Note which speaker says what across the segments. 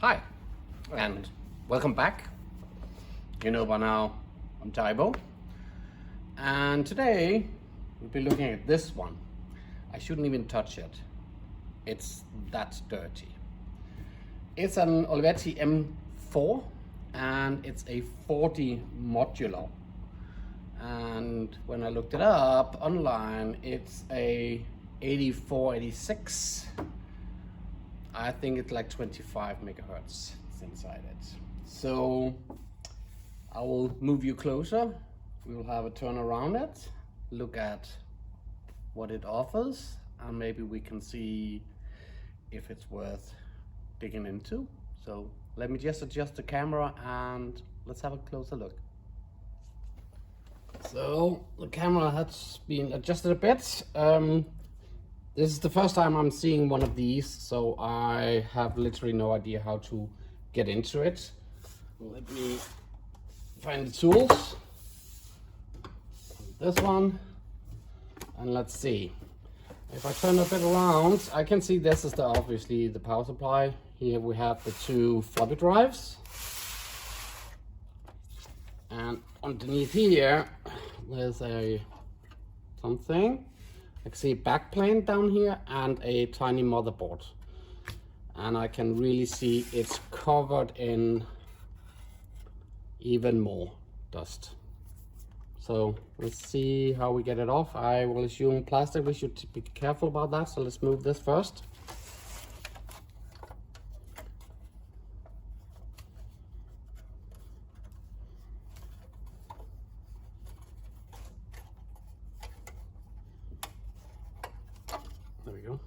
Speaker 1: Hi, and welcome back. You know by now, I'm Tybo. And today, we'll be looking at this one. I shouldn't even touch it. It's that dirty. It's an Olivetti M4, and it's a 40 modulo. And when I looked it up online, it's a 8486. I think it's like 25 megahertz inside it. So I will move you closer. We will have a turn around it, look at what it offers, and maybe we can see if it's worth digging into. So let me just adjust the camera and let's have a closer look. So the camera has been adjusted a bit. This is the first time I'm seeing one of these, so I have literally no idea how to get into it. Let me find the tools. This one, and let's see. If I turn a bit around, I can see this is obviously the power supply. Here we have the two floppy drives. And underneath here, there's something. I can see a backplane down here and a tiny motherboard. And I can really see it's covered in even more dust. So let's see how we get it off. I will assume plastic, we should be careful about that. So let's move this first. There we go.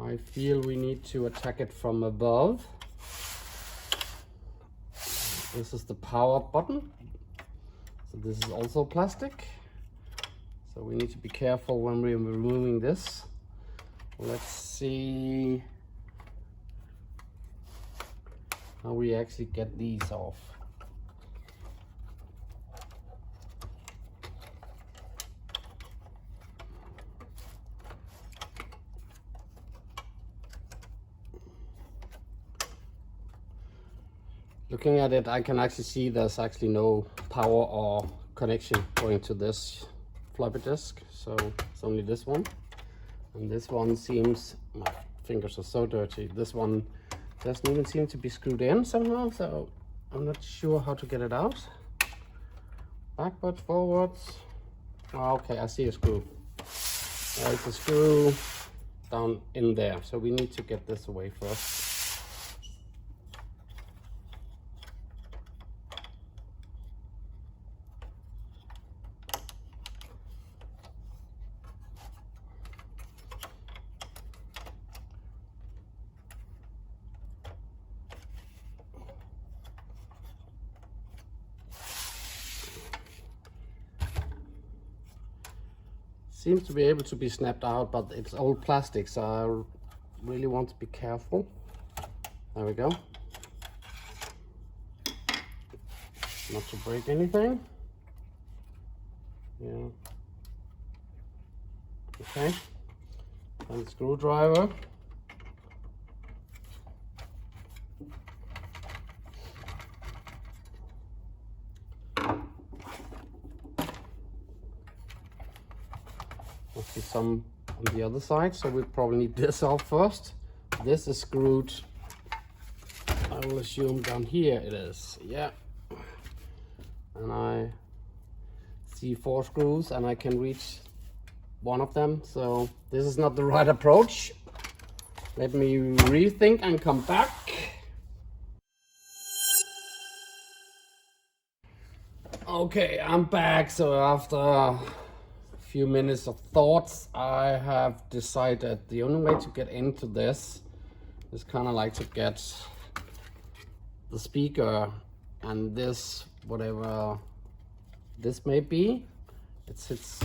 Speaker 1: I feel we need to attack it from above. This is the power button. So this is also plastic. So we need to be careful when we're removing this. Let's see how we actually get these off. Looking at it, I can actually see there's actually no power or connection going to this floppy disk. So it's only this one. And this one seems, my fingers are so dirty. This one doesn't even seem to be screwed in somehow. So I'm not sure how to get it out. Backwards, forwards. Oh, okay, I see a screw. There's a screw down in there. So we need to get this away first. Seems to be able to be snapped out, but it's old plastic, so I really want to be careful. There we go. Not to break anything. Yeah. Okay. And the screwdriver. See some on the other side, so we probably need this off first. This is screwed, I will assume down here it is, yeah. And I see 4 screws and I can reach one of them, so this is not the right approach. Let me rethink and come back. Okay, I'm back. So after few minutes of thoughts, I have decided the only way to get into this is kind of like to get the speaker and this, whatever this may be, it sits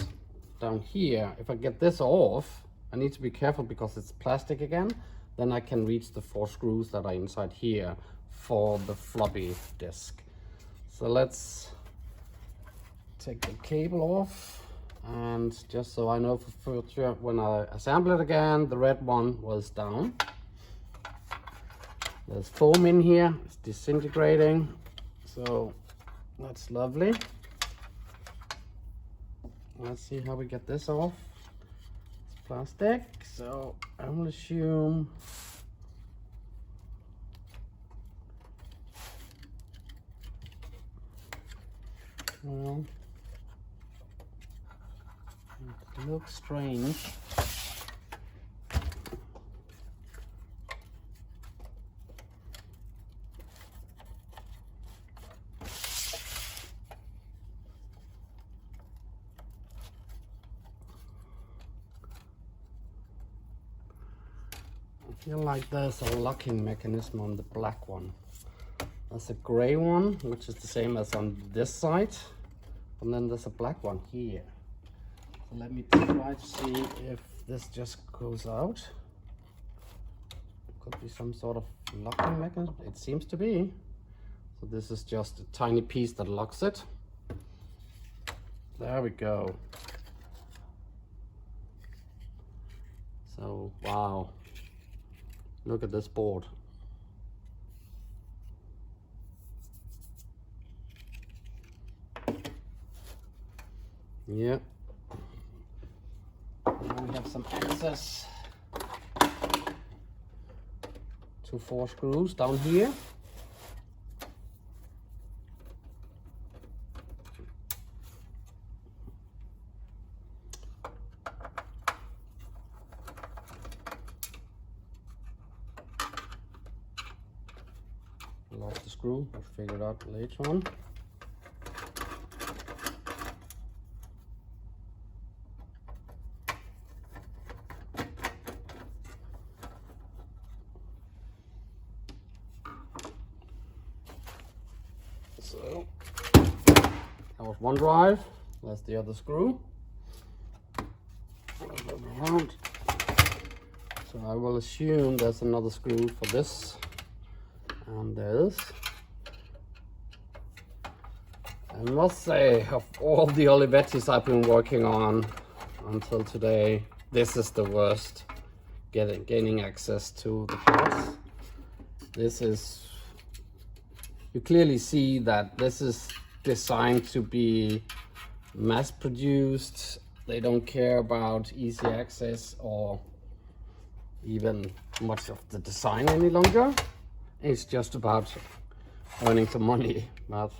Speaker 1: down here. If I get this off, I need to be careful because it's plastic again. Then I can reach the 4 screws that are inside here for the floppy disk. So let's take the cable off And just so I know for future, when I assemble it again, the red one was down. There's foam in here, it's disintegrating, so that's lovely. Let's see how we get this off. It's plastic, so I will assume well, it looks strange. I feel like there's a locking mechanism on the black one. There's a gray one, which is the same as on this side, and then there's a black one here. So let me try to see if this just goes out. Could be some sort of locking mechanism. It seems to be. So this is just a tiny piece that locks it. There we go. So wow. Look at this board. Yeah. Now we have some access to 4 screws down here. Lost the screw, we'll figure it out later on. So that was one drive, that's the other screw. Around. So I will assume there's another screw for this. And there's, I must say, of all the Olivettis I've been working on until today, this is the worst gaining access to the parts. This is, you clearly see that this is designed to be mass produced. They don't care about easy access or even much of the design any longer. It's just about earning some money, but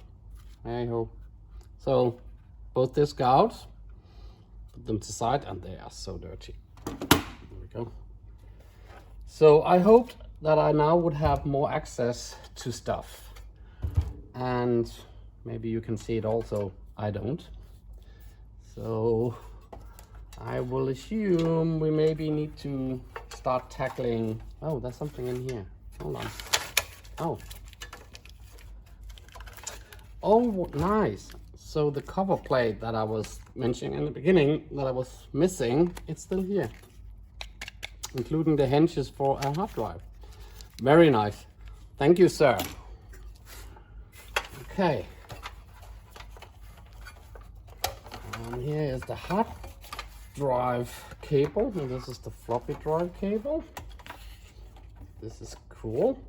Speaker 1: hey ho. So both disc out, put them to side, and they are so dirty. There we go. So I hoped that I now would have more access to stuff, and maybe you can see it also. I don't. So I will assume we maybe need to start tackling. Oh, there's something in here. Hold on. Oh, nice. So the cover plate that I was mentioning in the beginning that I was missing, it's still here, including the hinges for a hard drive. Very nice. Thank you, sir. Okay. And here is the hard drive cable, and this is the floppy drive cable. This is cool.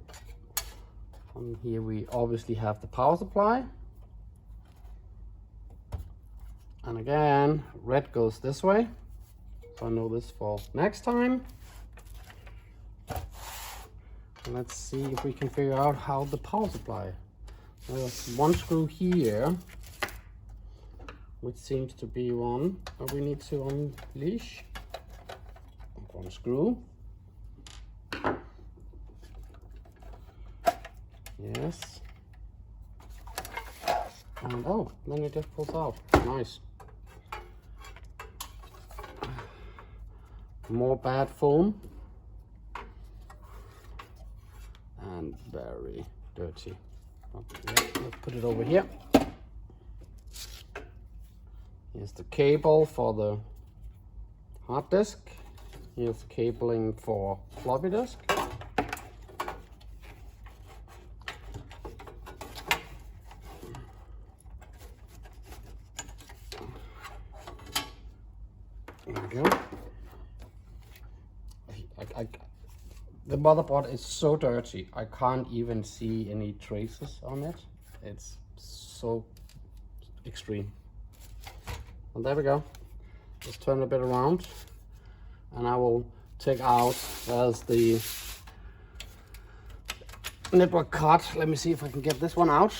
Speaker 1: And here we obviously have the power supply. And again, red goes this way. So I know this for next time. And let's see if we can figure out how the power supply. There's one screw here, which seems to be one that we need to unleash. One screw. Yes. And oh, then it just pulls out. Nice. More bad foam. And very dirty. Okay, let's put it over here. Here's the cable for the hard disk. Here's the cabling for floppy disk. the motherboard is so dirty, I can't even see any traces on it. It's so extreme. And there we go. Just turn a bit around, and I will take out, there's the network card. Let me see if I can get this one out.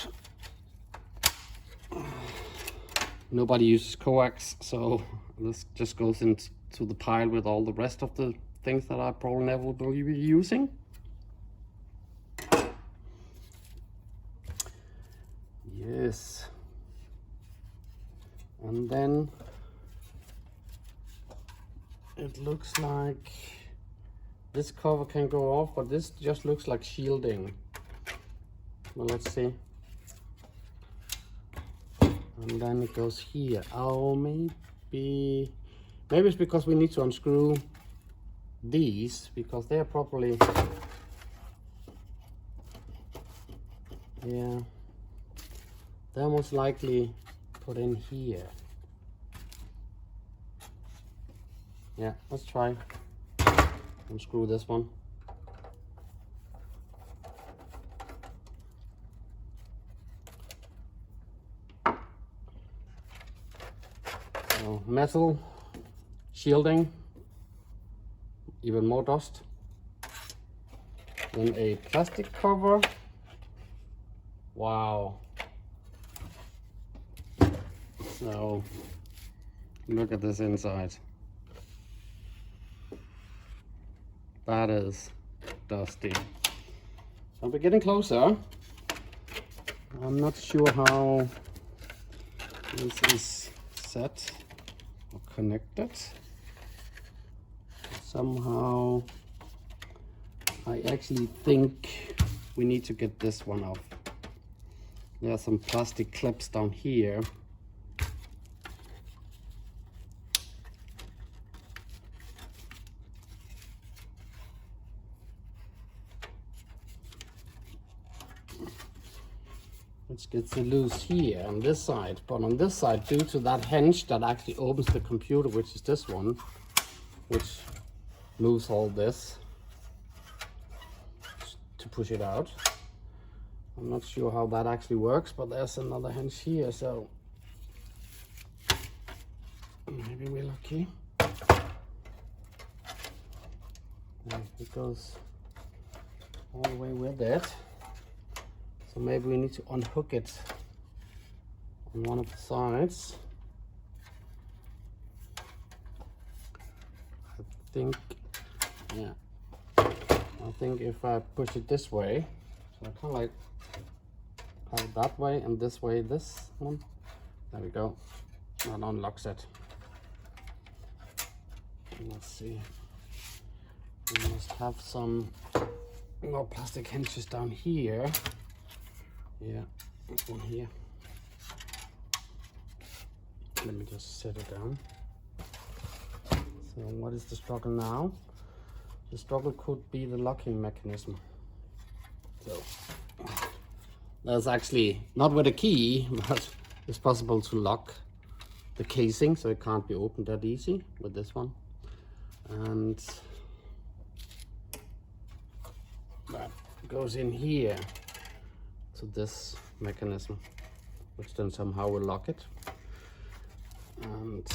Speaker 1: Nobody uses coax, so this just goes into the pile with all the rest of the things that I probably never will be using. Yes. And then it looks like this cover can go off, but this just looks like shielding. Well, let's see. And then it goes here. Oh, maybe it's because we need to unscrew these, because they are properly, yeah, they're most likely put in here. Yeah, let's try unscrew this one. So metal shielding, even more dust. Then a plastic cover. Wow. So look at this inside. That is dusty. So we're getting closer. I'm not sure how this is set or connected. Somehow I actually think we need to get this one off. There are some plastic clips down here. Which gets it loose here on this side, but on this side, due to that hinge that actually opens the computer, which is this one, which moves all this to push it out. I'm not sure how that actually works, but there's another hinge here, so maybe we're lucky. And it goes all the way with it. So maybe we need to unhook it on one of the sides. I think if I push it this way, so I kind of like have it that way and this way, this one. There we go. That unlocks it. Let's see. We must have some more plastic hinges down here. Yeah, this one here. Let me just set it down. So what is the struggle now? The struggle could be the locking mechanism. So there's actually, not with a key, but it's possible to lock the casing so it can't be opened that easy with this one. And that goes in here to this mechanism, which then somehow will lock it. And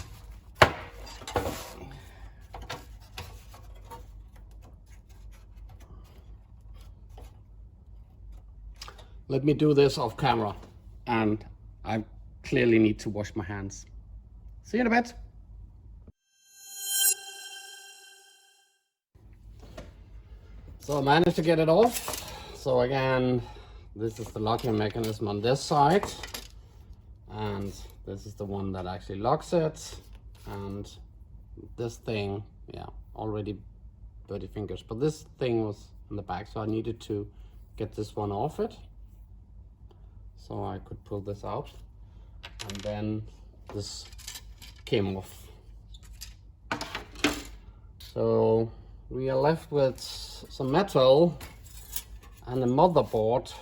Speaker 1: let me do this off camera, and I clearly need to wash my hands. See you in a bit. So I managed to get it off. So again, this is the locking mechanism on this side, and this is the one that actually locks it. And this thing, yeah, already dirty fingers, but this thing was in the back, so I needed to get this one off it so I could pull this out, and then this came off. So we are left with some metal and a motherboard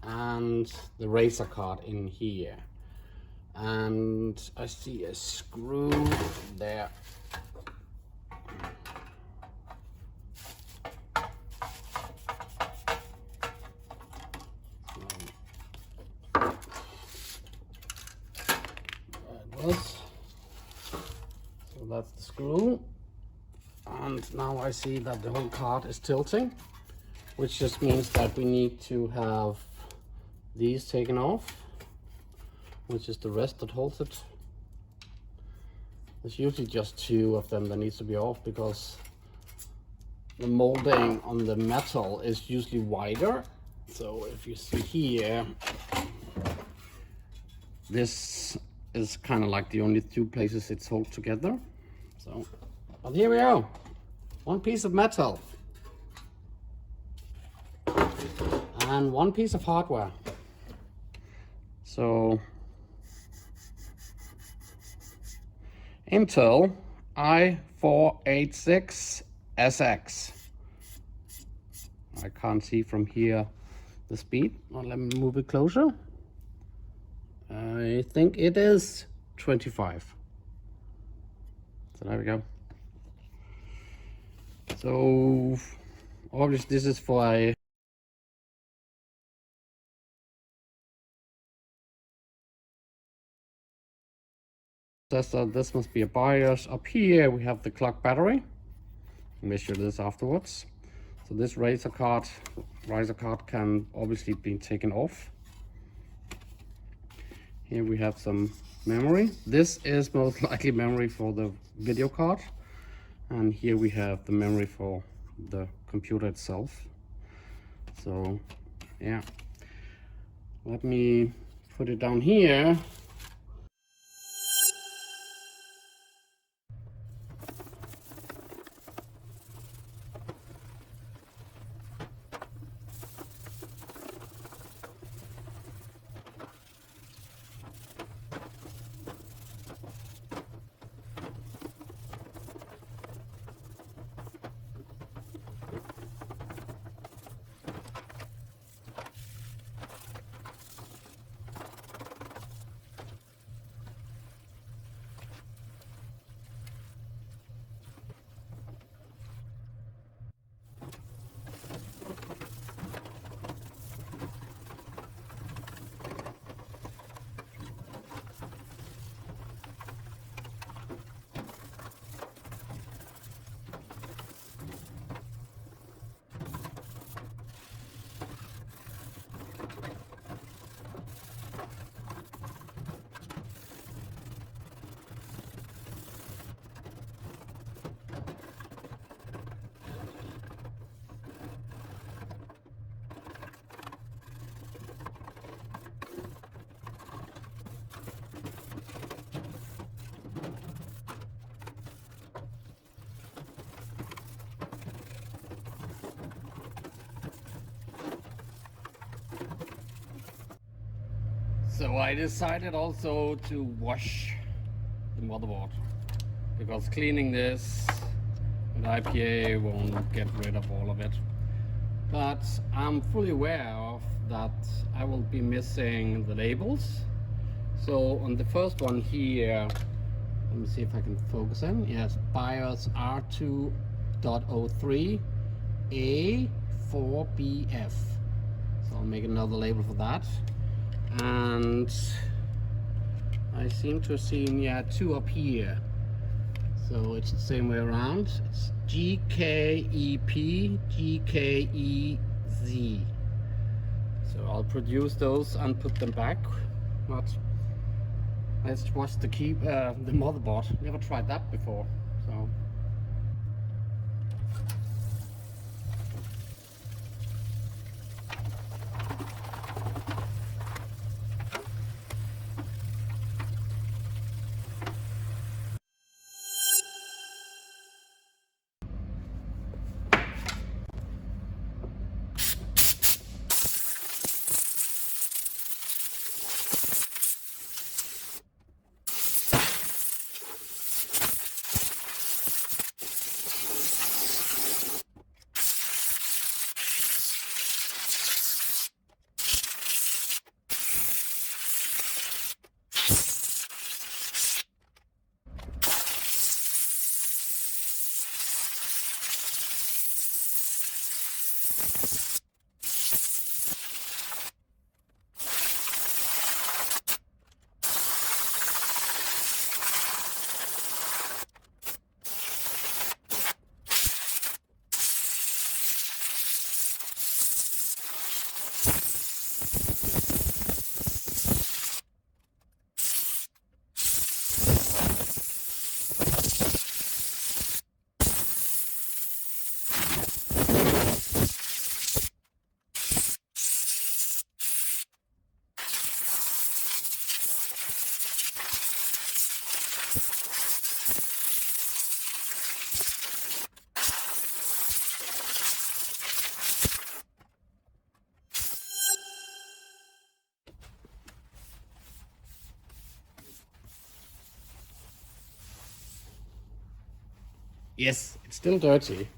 Speaker 1: and the Razer card in here, and I see a screw there. that's the screw. And now I see that the whole card is tilting, which just means that we need to have these taken off, which is the rest that holds it. There's usually just 2 of them that needs to be off because the molding on the metal is usually wider. So if you see here, this is kind of like the only 2 places it's held together. So, but here we go. 1 piece of metal and 1 piece of hardware. So Intel i486SX. I can't see from here the speed. Well, let me move it closer. I think it is 25. So there we go. So obviously this is for a processor. This must be a BIOS. Up here we have the clock battery. I'll measure this afterwards. So this riser card can obviously be taken off. Here we have some memory. This is most likely memory for the video card. And here we have the memory for the computer itself. So yeah, let me put it down here. So I decided also to wash the motherboard, because cleaning this with IPA won't get rid of all of it. But I'm fully aware of that I will be missing the labels. So on the first one here, let me see if I can focus in. Yes, BIOS R2.03 A4BF. So I'll make another label for that. And I seem to have seen, yeah, 2 up here. So it's the same way around. It's GKEP, GKEZ. So I'll produce those and put them back. But let's wash the motherboard. Never tried that before. So. Yes, it's still dirty.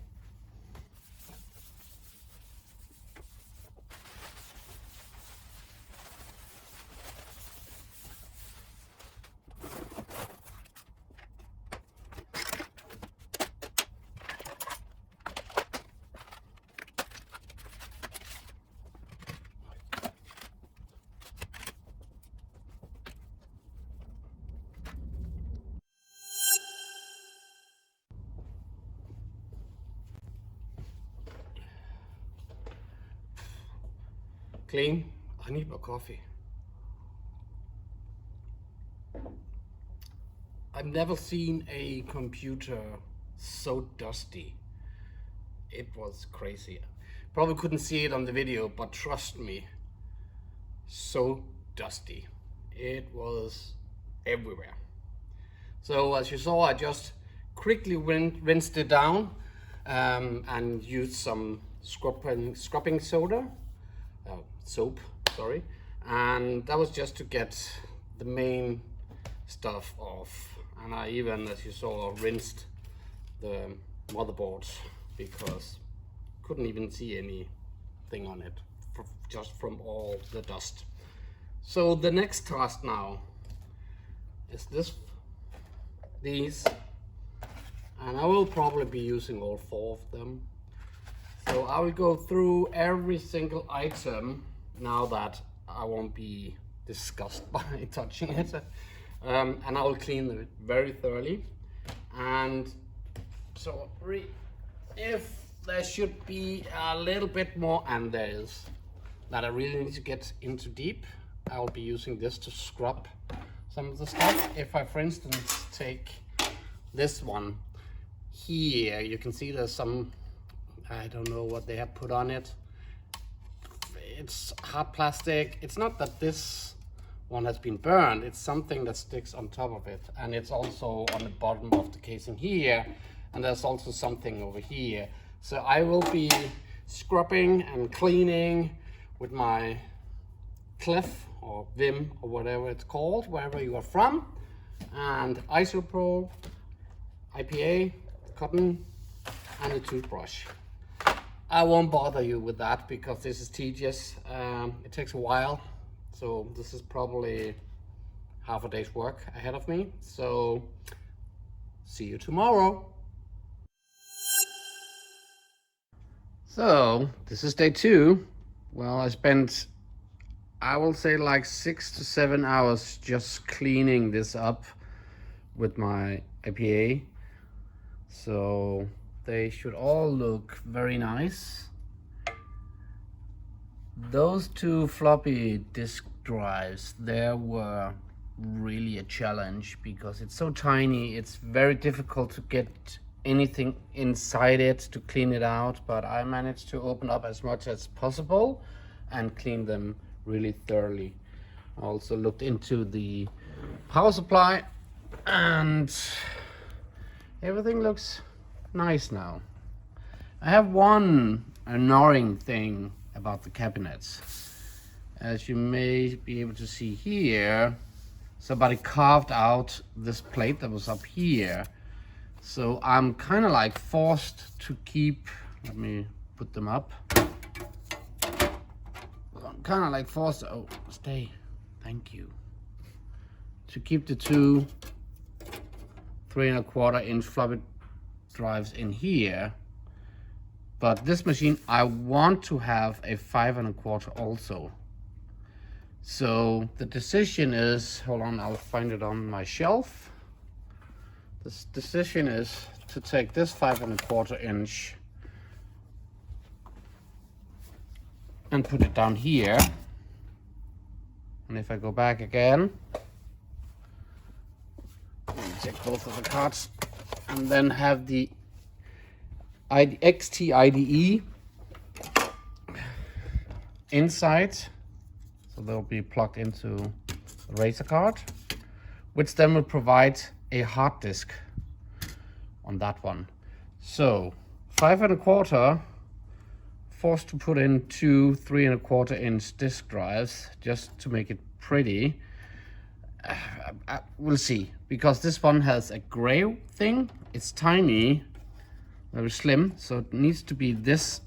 Speaker 1: Clean. I need more coffee. I've never seen a computer so dusty. It was crazy. Probably couldn't see it on the video, but trust me, so dusty. It was everywhere. So as you saw, I just quickly rinsed it down and used some scrubbing soap, sorry. And that was just to get the main stuff off. And I even, as you saw, rinsed the motherboard because couldn't even see anything on it just from all the dust. So the next task now is these, and I will probably be using all 4 of them. So I will go through every single item now that I won't be disgusted by touching it, and I will clean it very thoroughly. And so if there should be a little bit more, and there is, that I really need to get into deep, I will be using this to scrub some of the stuff. If I, for instance, take this one here, you can see there's some, I don't know what they have put on it. It's hard plastic. It's not that this one has been burned, it's something that sticks on top of it. And it's also on the bottom of the casing here. And there's also something over here. So I will be scrubbing and cleaning with my Clef or Vim or whatever it's called, wherever you are from. And isopropyl, IPA, cotton, and a toothbrush. I won't bother you with that because this is tedious. It takes a while, so this is probably half a day's work ahead of me. So see you tomorrow. So this is day 2. Well, I spent, I will say, like 6 to 7 hours just cleaning this up with my IPA. So they should all look very nice. Those 2 floppy disk drives, there were really a challenge because it's so tiny. It's very difficult to get anything inside it to clean it out, but I managed to open up as much as possible and clean them really thoroughly. I also looked into the power supply and everything looks nice now. I have one annoying thing about the cabinets. As you may be able to see here, somebody carved out this plate that was up here. So I'm kind of like forced to keep, let me put them up. I'm kind of like forced, oh, stay, thank you. To keep the 2 3¼ floppy drives in here, but this machine I want to have a 5¼ also. So the decision is, hold on, I'll find it on my shelf. This decision is to take this 5¼ and put it down here. And if I go back again, take both of the cards, and then have the XT IDE inside, so they'll be plugged into the Razer card, which then will provide a hard disk on that one. So 5¼ forced to put in 2 3¼ disk drives just to make it pretty. We'll see, because this one has a gray thing. It's tiny, very slim, so it needs to be this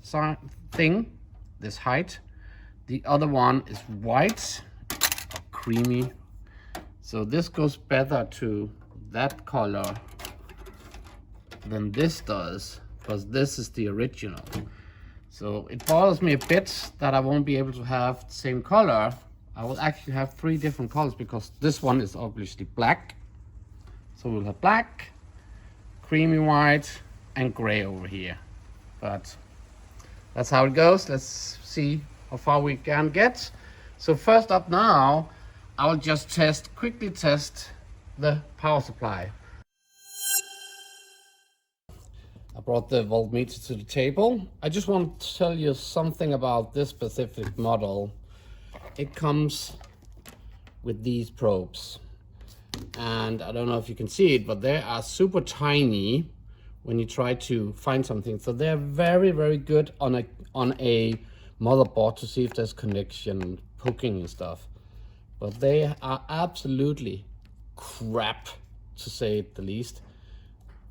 Speaker 1: thing, this height. The other one is white, creamy. So this goes better to that color than this does, because this is the original. So it bothers me a bit that I won't be able to have the same color. I will actually have 3 different colors, because this one is obviously black. So we'll have black, creamy white, and gray over here. But that's how it goes. Let's see how far we can get. So first up now, I'll just quickly test the power supply. I brought the voltmeter to the table. I just want to tell you something about this specific model. It comes with these probes. And I don't know if you can see it, but they are super tiny when you try to find something. So they're very, very good on a motherboard to see if there's connection, poking and stuff. But they are absolutely crap, to say it the least,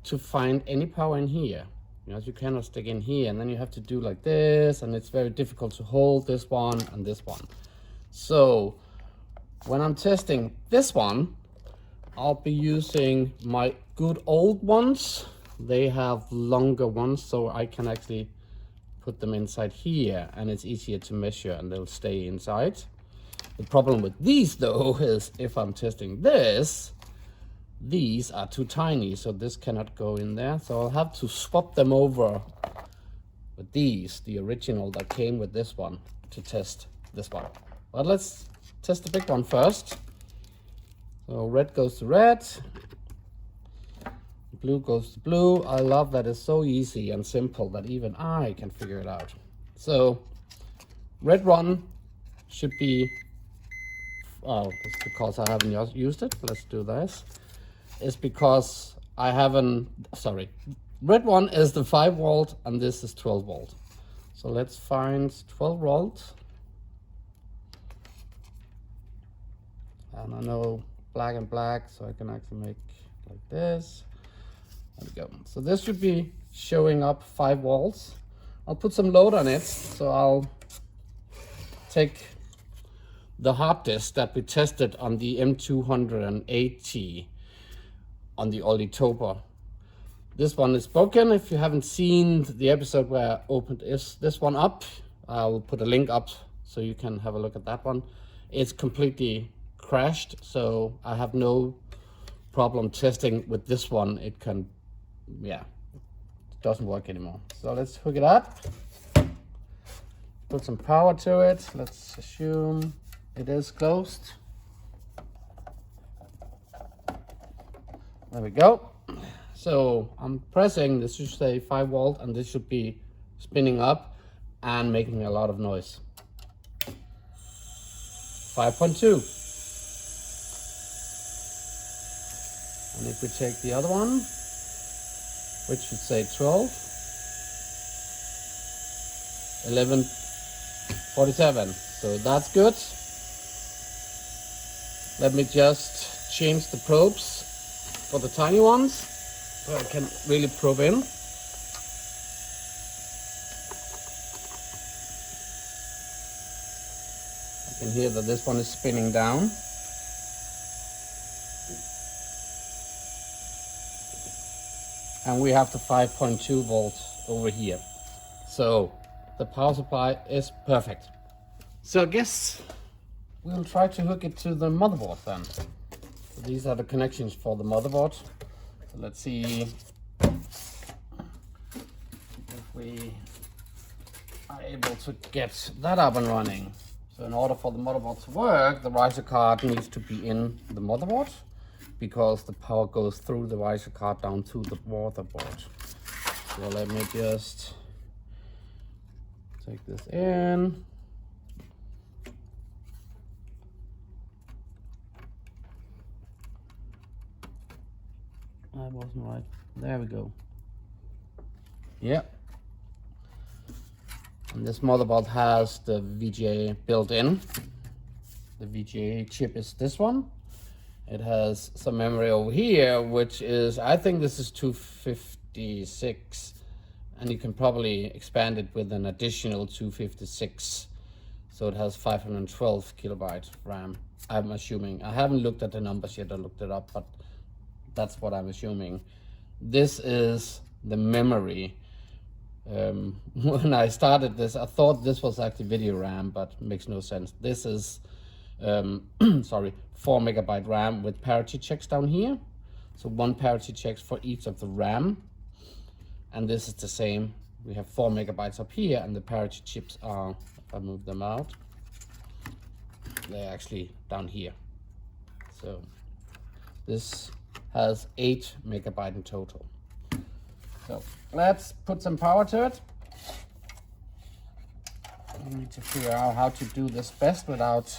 Speaker 1: to find any power in here. You know, you cannot stick in here, and then you have to do like this, and it's very difficult to hold this one and this one. So when I'm testing this one, I'll be using my good old ones. They have longer ones, so I can actually put them inside here, and it's easier to measure, and they'll stay inside. The problem with these though is if I'm testing this, these are too tiny, so this cannot go in there. So I'll have to swap them over with these, the original that came with this one, to test this one. But let's test the big one first. So red goes to red, blue goes to blue. I love that it's so easy and simple that even I can figure it out. So red one should be, oh, it's because I haven't used it. Let's do this. It's because I haven't, sorry. Red one is the 5 volt and this is 12 volt. So let's find 12 volt. And I know black and black, so I can actually make like this. There we go. So this should be showing up 5 volts. I'll put some load on it. So I'll take the hard disk that we tested on the M4-40 on the Olivetti. This one is broken. If you haven't seen the episode where I opened this one up, I will put a link up so you can have a look at that one. It's completely crashed, so I have no problem testing with this one. It can, yeah, it doesn't work anymore. So let's hook it up, put some power to it. Let's assume it is closed. There we go. So I'm pressing, this should say 5 volt, and this should be spinning up and making a lot of noise. 5.2. And if we take the other one, which should say 12, 11.47. So that's good. Let me just change the probes for the tiny ones, so I can really probe in. I can hear that this one is spinning down. And we have the 5.2 volts over here. So the power supply is perfect. So I guess we'll try to hook it to the motherboard then. So these are the connections for the motherboard. So let's see if we are able to get that up and running. So in order for the motherboard to work, the riser card needs to be in the motherboard, because the power goes through the riser card down to the motherboard. So let me just take this in. That wasn't right. There we go. Yep. And this motherboard has the VGA built in. The VGA chip is this one. It has some memory over here, which is, I think this is 256 and you can probably expand it with an additional 256. So it has 512 kilobyte RAM, I'm assuming. I haven't looked at the numbers yet, I looked it up, but that's what I'm assuming. This is the memory. When I started this, I thought this was actually video RAM, but it makes no sense. This is, sorry, 4 megabyte RAM with parity checks down here. So 1 parity checks for each of the RAM. And this is the same. We have 4 megabytes up here, and the parity chips are, if I move them out, they're actually down here. So this has 8 megabyte in total. So let's put some power to it. We need to figure out how to do this best without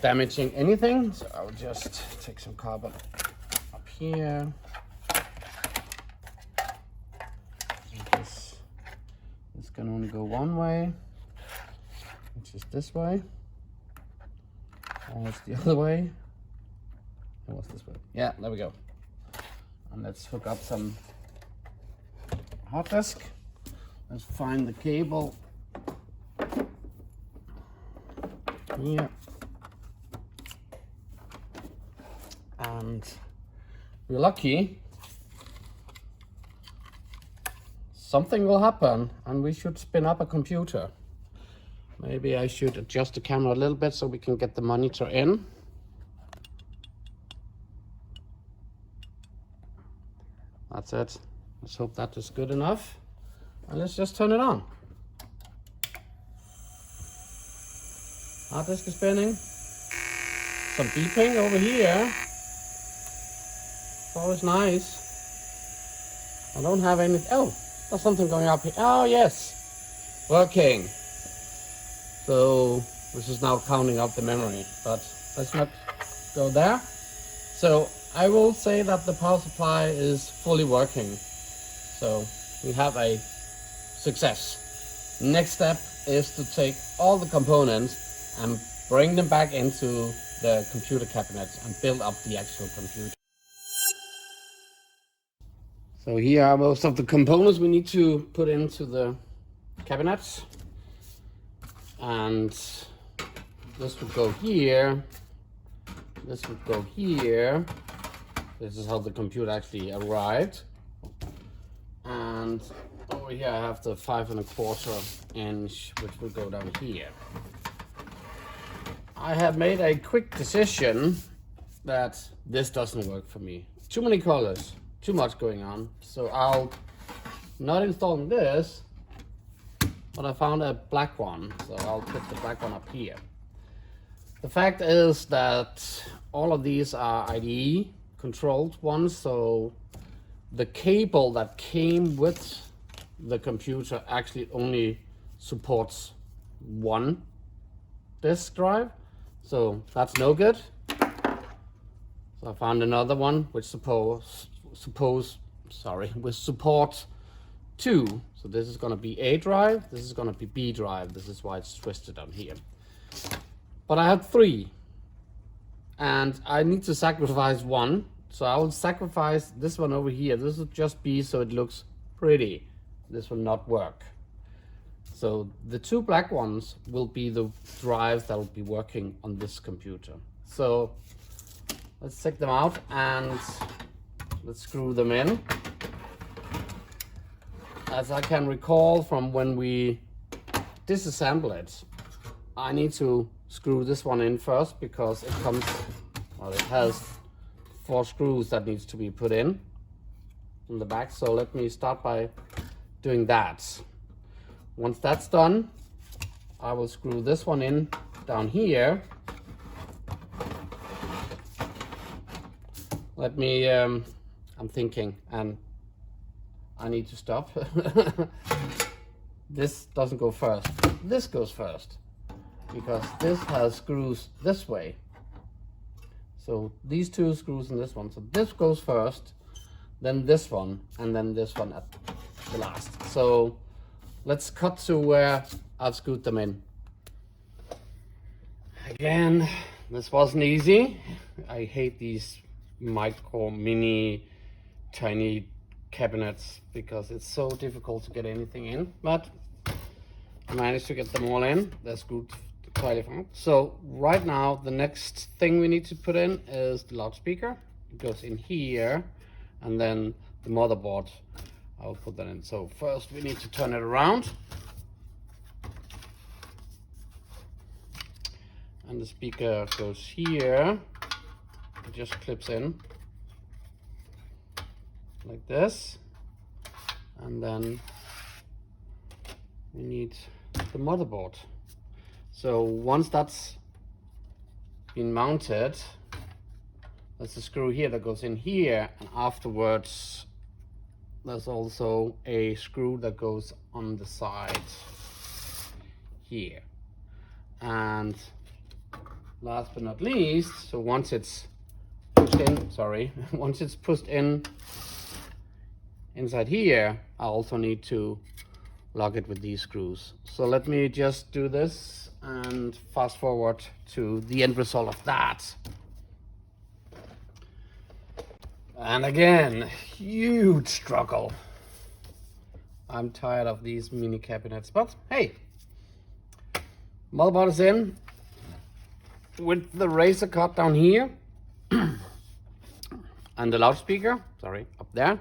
Speaker 1: damaging anything. So I'll just take some carbon up here. This can only go one way, which is this way. Or it's the other way. Or what's this way? Yeah, there we go. And let's hook up some hard disk. Let's find the cable here. And we're lucky. Something will happen and we should spin up a computer. Maybe I should adjust the camera a little bit so we can get the monitor in. That's it. Let's hope that is good enough. And let's just turn it on. Hard disk is spinning. Some beeping over here. It's always nice. I don't have any. Oh, there's something going up here. Oh, yes. Working. So this is now counting up the memory, but let's not go there. So I will say that the power supply is fully working. So we have a success. Next step is to take all the components and bring them back into the computer cabinets and build up the actual computer. So here are most of the components we need to put into the cabinets. And this would go here. This would go here. This is how the computer actually arrived. And over here I have the 5¼ inch, which will go down here. I have made a quick decision that this doesn't work for me. Too many colors, too much going on. So I'll not install this, but I found a black one. So I'll put the black one up here. The fact is that all of these are IDE controlled ones, so the cable that came with the computer actually only supports one disk drive, so that's no good. So I found another one which support two. So this is going to be A drive, this is going to be B drive. This is why it's twisted on here. But I have 3, and I need to sacrifice one. So I will sacrifice this one over here. This will just be so it looks pretty. This will not work. So the 2 black ones will be the drives that will be working on this computer. So let's take them out and let's screw them in. As I can recall from when we disassemble it, I need to screw this one in first because it comes, well, it has 4 screws that needs to be put in the back. So let me start by doing that. Once that's done, I will screw this one in down here. Let me, I'm thinking, and I need to stop. This doesn't go first. This goes first because this has screws this way. So these 2 screws and this one. So this goes first, then this one, and then this one at the last. So let's cut to where I've screwed them in. Again, this wasn't easy. I hate these micro, mini, tiny cabinets because it's so difficult to get anything in, but I managed to get them all in. They're screwed tightly found. So right now the next thing we need to put in is the loudspeaker. It goes in here, and then the motherboard, I'll put that in. So first we need to turn it around, and the speaker goes here. It just clips in like this, and then we need the motherboard. So once that's been mounted, there's a screw here that goes in here, and afterwards there's also a screw that goes on the side here. And last but not least, so once it's pushed in, once it's pushed in inside here, I also need to lock it with these screws. So let me just do this and fast forward to the end result of that. And again, huge struggle. I'm tired of these mini cabinets, but hey, motherboard is in with the razor cut down here and the loudspeaker, up there.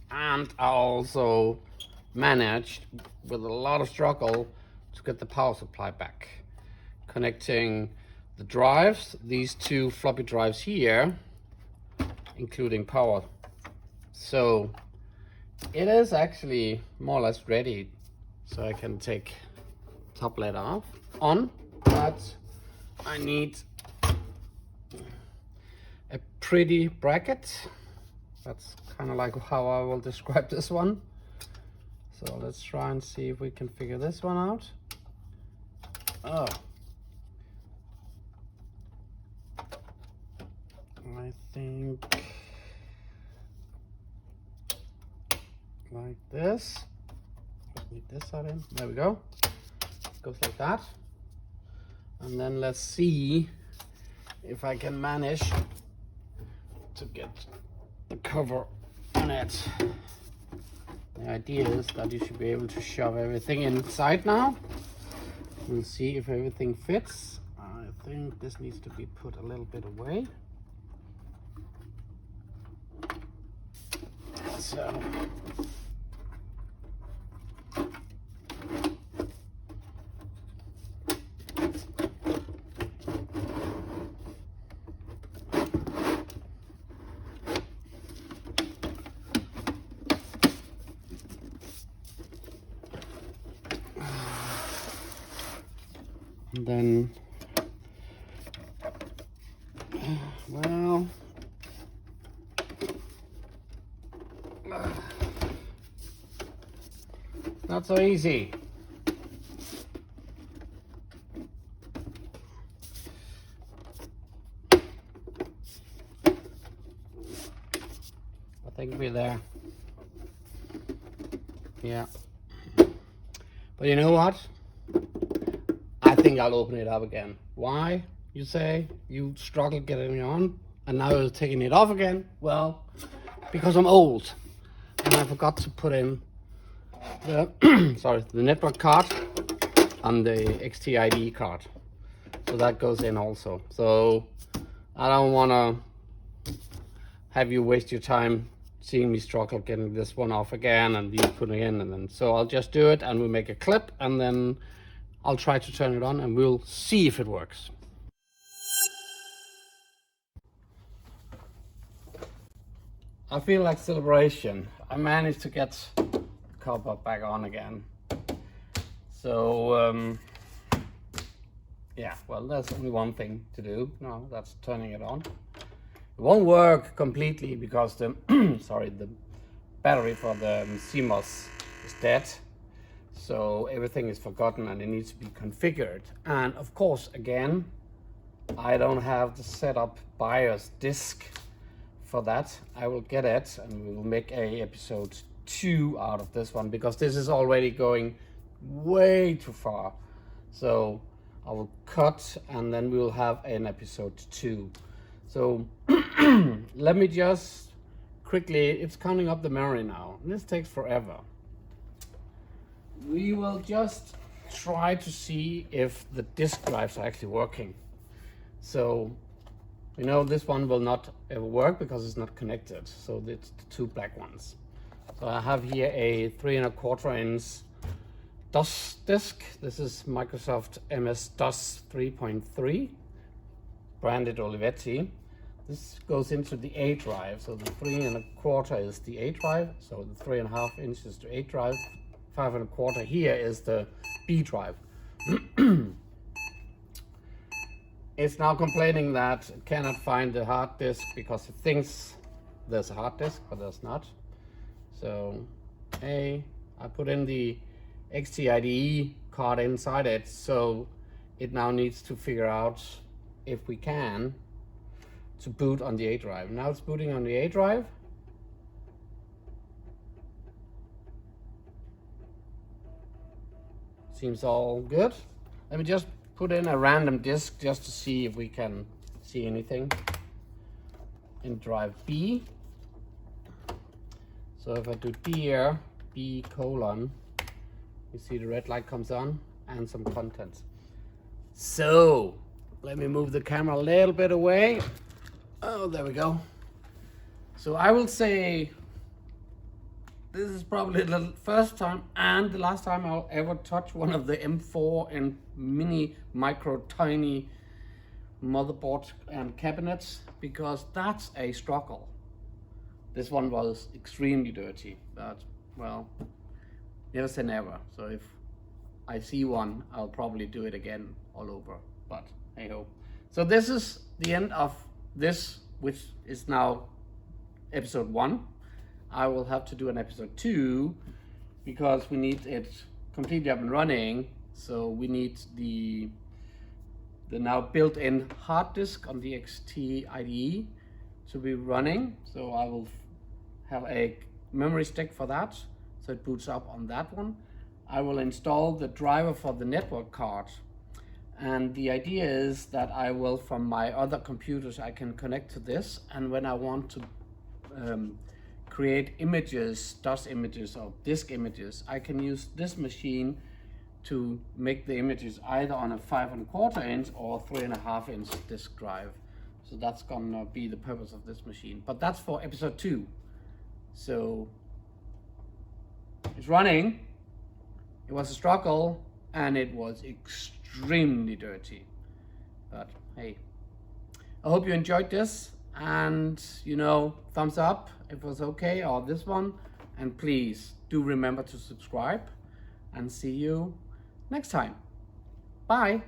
Speaker 1: And I also managed, with a lot of struggle, to get the power supply back, connecting the drives, these two floppy drives here, including power. So it is actually more or less ready, so I can take top lid off on, but I need a pretty bracket. That's kind of like how I will describe this one. So let's try and see if we can figure this one out. Oh, I think like this. Need this side in. There we go. Goes like that. And then let's see if I can manage to get the cover on it. The idea is that you should be able to shove everything inside now. We'll see if everything fits. I think this needs to be put a little bit away. So then, well, not so easy. I think we're there. Yeah. But you know what? I think I'll open it up again. Why, you say? You struggled getting it on, and now you're taking it off again? Well, because I'm old, and I forgot to put in the the network card and the XTID card. So that goes in also. So I don't want to have you waste your time seeing me struggle getting this one off again and you putting it in, and then so I'll just do it, and we'll make a clip, and then I'll try to turn it on and we'll see if it works. I feel like celebration. I managed to get the cover back on again. So yeah, well, there's only one thing to do now, that's turning it on. It won't work completely because the the battery for the CMOS is dead. So everything is forgotten and it needs to be configured. And of course, again, I don't have the setup BIOS disk for that. I will get it, and we will make a episode 2 out of this one, because this is already going way too far. So I will cut, and then we will have an episode 2. So let me just quickly, it's counting up the memory now. This takes forever. We will just try to see if the disk drives are actually working. So, you know, this one will not ever work because it's not connected. So it's the two black ones. So I have here a 3¼ inch DOS disk. This is Microsoft MS-DOS 3.3, branded Olivetti. This goes into the A drive. So the 3¼ is the A drive. So the 3½ inch is the A drive. 5¼ here is the B drive. It's now complaining that it cannot find the hard disk because it thinks there's a hard disk, but there's not. So I put in the XT IDE card inside it, so it now needs to figure out if we can to boot on the A drive. Now it's booting on the A drive. Seems all good. Let me just put in a random disk just to see if we can see anything in drive B. So if I do dir B:, you see the red light comes on and some contents. So let me move the camera a little bit away. Oh, there we go. So I will say this is probably the first time and the last time I'll ever touch one of the M4 and mini micro tiny motherboard and cabinets, because that's a struggle. This one was extremely dirty, but well, never say never. So if I see one, I'll probably do it again all over, but hey ho. So this is the end of this, which is now episode 1. I will have to do an episode 2 because we need it completely up and running. So we need the now built-in hard disk on the XT IDE to be running. So I will have a memory stick for that, so it boots up on that one. I will install the driver for the network card, and the idea is that I will, from my other computers, I can connect to this, and when I want to create images, DOS images or disk images, I can use this machine to make the images either on a 5¼ inch or 3½ inch disk drive. So that's gonna be the purpose of this machine, but that's for episode 2. So it's running. It was a struggle and it was extremely dirty, but hey, I hope you enjoyed this, and you know, thumbs up if it was okay, or this one, and please do remember to subscribe, and see you next time. Bye.